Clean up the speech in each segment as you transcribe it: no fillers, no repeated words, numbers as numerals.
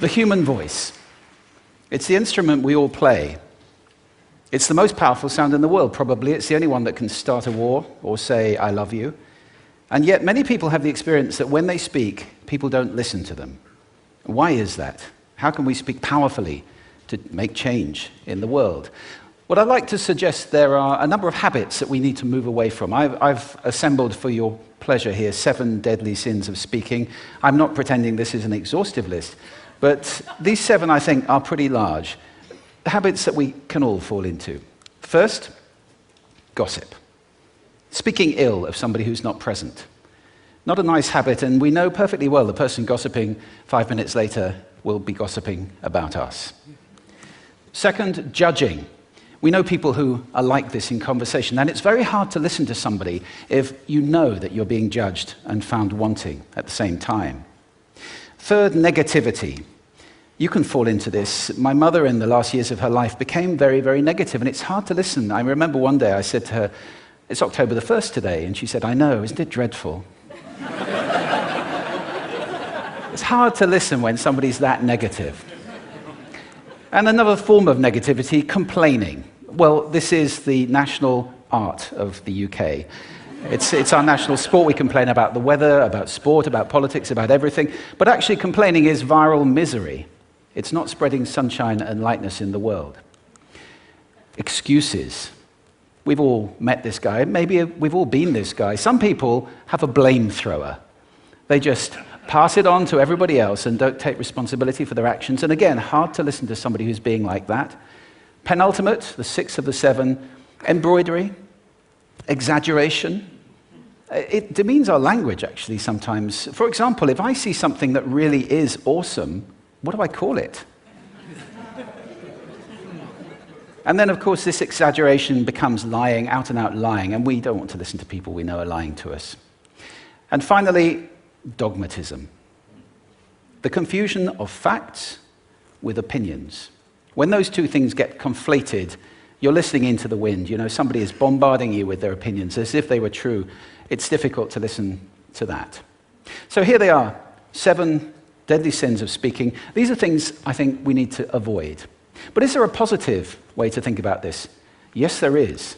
The human voice. It's the instrument we all play. It's the most powerful sound in the world, probably. It's the only one that can start a war or say, I love you. And yet many people have the experience that when they speak, people don't listen to them. Why is that? How can we speak powerfully to make change in the world? What I'd like to suggest, there are a number of habits that we need to move away from. I've assembled for your pleasure here 7 deadly sins of speaking. I'm not pretending this is an exhaustive list, but these 7, I think, are pretty large. Habits that we can all fall into. First, gossip. Speaking ill of somebody who's not present. Not a nice habit, and we know perfectly well the person gossiping 5 minutes later will be gossiping about us. Second, judging. We know people who are like this in conversation, and it's very hard to listen to somebody if you know that you're being judged and found wanting at the same time. Third, negativity. You can fall into this. My mother, in the last years of her life, became very, very negative, and it's hard to listen. I remember one day I said to her, it's October the 1st today, and she said, I know, isn't it dreadful? It's hard to listen when somebody's that negative. And another form of negativity, complaining. Well, this is the national art of the UK. It's our national sport. We complain about the weather, about sport, about politics, about everything. But actually, complaining is viral misery. It's not spreading sunshine and lightness in the world. Excuses. We've all met this guy. Maybe we've all been this guy. Some people have a blame thrower. They just pass it on to everybody else and don't take responsibility for their actions. And again, hard to listen to somebody who's being like that. Penultimate, the 6th of the 7, embroidery, exaggeration. It demeans our language, actually, sometimes. For example, if I see something that really is awesome, what do I call it? And then, of course, this exaggeration becomes lying, out and out lying, and we don't want to listen to people we know are lying to us. And finally, dogmatism. The confusion of facts with opinions. When those two things get conflated, you're listening into the wind. You know, somebody is bombarding you with their opinions as if they were true. It's difficult to listen to that. So here they are, 7 deadly sins of speaking. These are things I think we need to avoid. But is there a positive way to think about this? Yes, there is.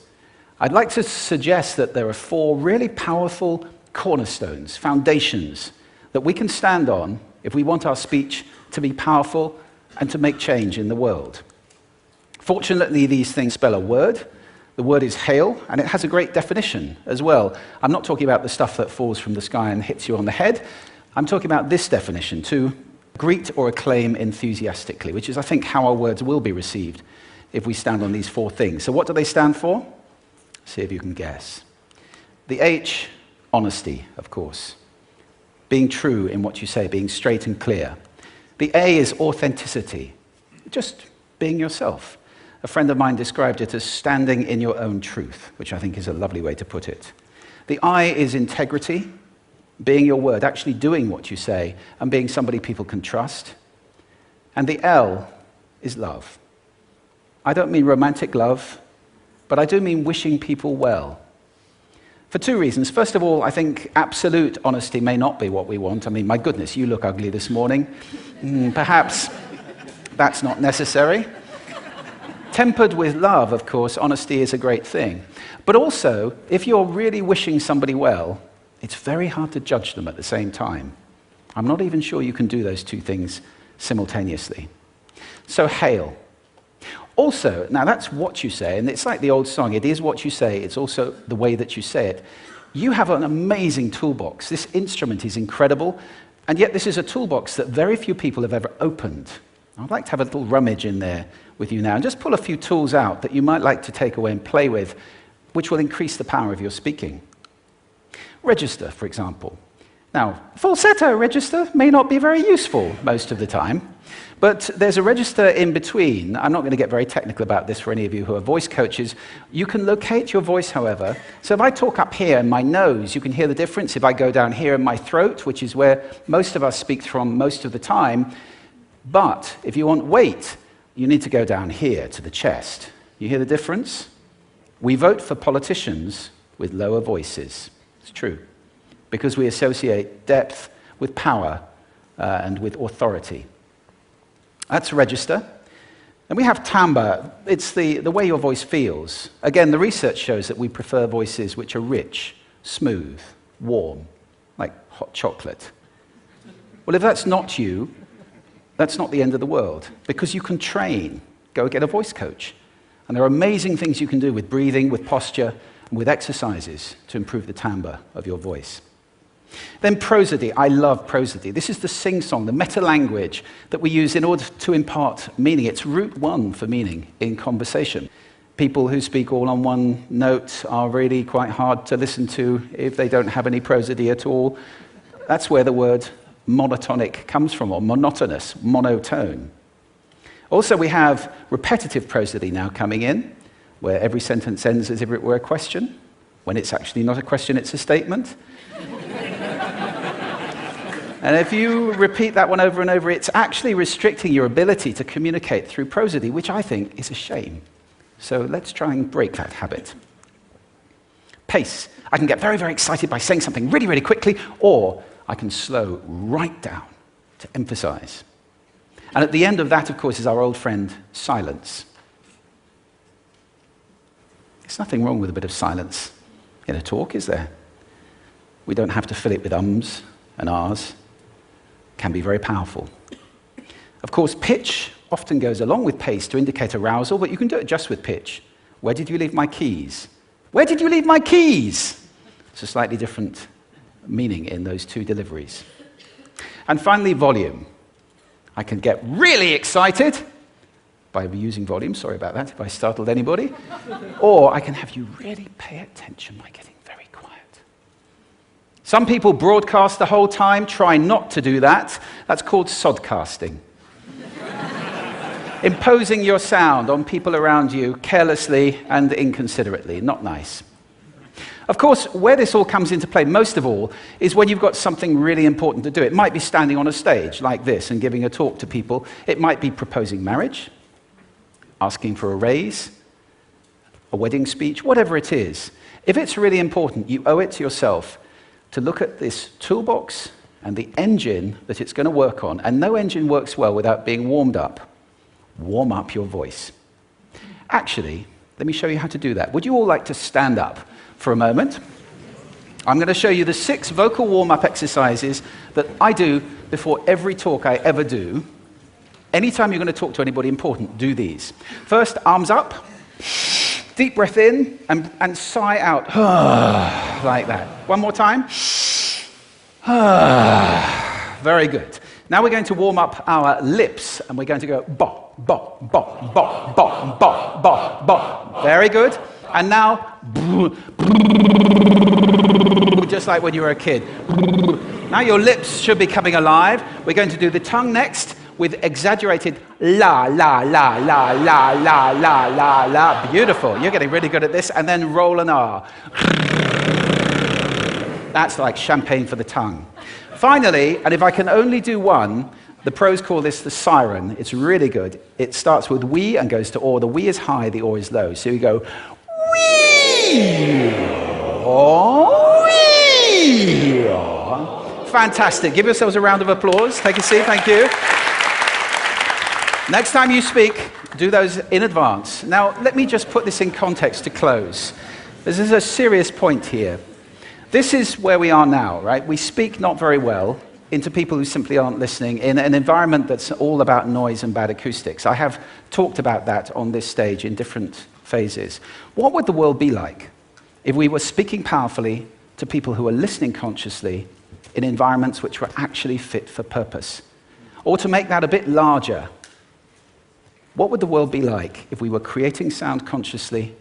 I'd like to suggest that there are 4 really powerful cornerstones, foundations, that we can stand on if we want our speech to be powerful and to make change in the world. Fortunately, these things spell a word. The word is hail, and it has a great definition as well. I'm not talking about the stuff that falls from the sky and hits you on the head. I'm talking about this definition, to greet or acclaim enthusiastically, which is, I think, how our words will be received if we stand on these 4 things. So what do they stand for? See if you can guess. The H, honesty, of course. Being true in what you say, being straight and clear. The A is authenticity, just being yourself. A friend of mine described it as standing in your own truth, which I think is a lovely way to put it. The I is integrity, being your word, actually doing what you say, and being somebody people can trust. And the L is love. I don't mean romantic love, but I do mean wishing people well. For 2 reasons. First of all, I think absolute honesty may not be what we want. I mean, my goodness, you look ugly this morning. Perhaps that's not necessary. Tempered with love, of course, honesty is a great thing. But also, if you're really wishing somebody well, it's very hard to judge them at the same time. I'm not even sure you can do those 2 things simultaneously. So, hail. Also, now that's what you say, and it's like the old song, it is what you say, it's also the way that you say it. You have an amazing toolbox. This instrument is incredible, and yet this is a toolbox that very few people have ever opened. I'd like to have a little rummage in there with you now, and just pull a few tools out that you might like to take away and play with, which will increase the power of your speaking. Register, for example. Now, falsetto register may not be very useful most of the time, but there's a register in between. I'm not going to get very technical about this for any of you who are voice coaches. You can locate your voice, however. So if I talk up here in my nose, you can hear the difference. If I go down here in my throat, which is where most of us speak from most of the time, but if you want weight, you need to go down here to the chest. You hear the difference? We vote for politicians with lower voices. It's true, because we associate depth with power and with authority. That's register. And we have timbre. It's the way your voice feels. Again, the research shows that we prefer voices which are rich, smooth, warm, like hot chocolate. Well, if that's not you, that's not the end of the world, because you can train. Go get a voice coach. And there are amazing things you can do with breathing, with posture, and with exercises to improve the timbre of your voice. Then prosody. I love prosody. This is the sing-song, the meta-language that we use in order to impart meaning. It's route one for meaning in conversation. People who speak all on one note are really quite hard to listen to if they don't have any prosody at all. That's where the word monotonic comes from, or monotonous, monotone. Also, we have repetitive prosody now coming in, where every sentence ends as if it were a question, when it's actually not a question, it's a statement. And if you repeat that one over and over, it's actually restricting your ability to communicate through prosody, which I think is a shame. So let's try and break that habit. Pace. I can get very, very excited by saying something really, really quickly, or I can slow right down to emphasize. And at the end of that, of course, is our old friend, silence. There's nothing wrong with a bit of silence in a talk, is there? We don't have to fill it with ums and ahs. It can be very powerful. Of course, pitch often goes along with pace to indicate arousal, but you can do it just with pitch. Where did you leave my keys? Where did you leave my keys? It's a slightly different meaning in those two deliveries. And finally, volume. I can get really excited by using volume, sorry about that if I startled anybody, or I can have you really pay attention by getting very quiet. Some people broadcast the whole time. Try not to do that. That's called sodcasting. Imposing your sound on people around you carelessly and inconsiderately. Not nice. Of course, where this all comes into play, most of all, is when you've got something really important to do. It might be standing on a stage like this and giving a talk to people. It might be proposing marriage, asking for a raise, a wedding speech, whatever it is. If it's really important, you owe it to yourself to look at this toolbox and the engine that it's going to work on. And no engine works well without being warmed up. Warm up your voice. Actually, let me show you how to do that. Would you all like to stand up for a moment? I'm going to show you the 6 vocal warm-up exercises that I do before every talk I ever do. Anytime you're going to talk to anybody important, do these. First, arms up, deep breath in, and sigh out, like that. One more time. Very good. Now we're going to warm up our lips, and we're going to go bop, bop, bop, bop, bop, bop, bop, bop. Very good. And now, just like when you were a kid. Now your lips should be coming alive. We're going to do the tongue next with exaggerated la, la, la, la, la, la, la, la, la. Beautiful. You're getting really good at this. And then roll an R. That's like champagne for the tongue. Finally, and if I can only do one, the pros call this the Siren. It's really good. It starts with we and goes to or. The we is high, the or is low. So you go wee, or, wee. Fantastic. Give yourselves a round of applause. Take a seat. Thank you. Next time you speak, do those in advance. Now, let me just put this in context to close. This is a serious point here. This is where we are now, right? We speak not very well into people who simply aren't listening in an environment that's all about noise and bad acoustics. I have talked about that on this stage in different phases. What would the world be like if we were speaking powerfully to people who are listening consciously in environments which were actually fit for purpose? Or to make that a bit larger, what would the world be like if we were creating sound consciously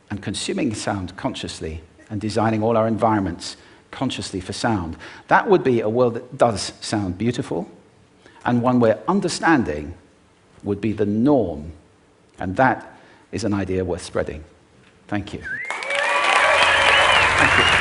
and consuming sound consciously and designing all our environments consciously for sound? That would be a world that does sound beautiful, and one where understanding would be the norm. And that is an idea worth spreading. Thank you. Thank you.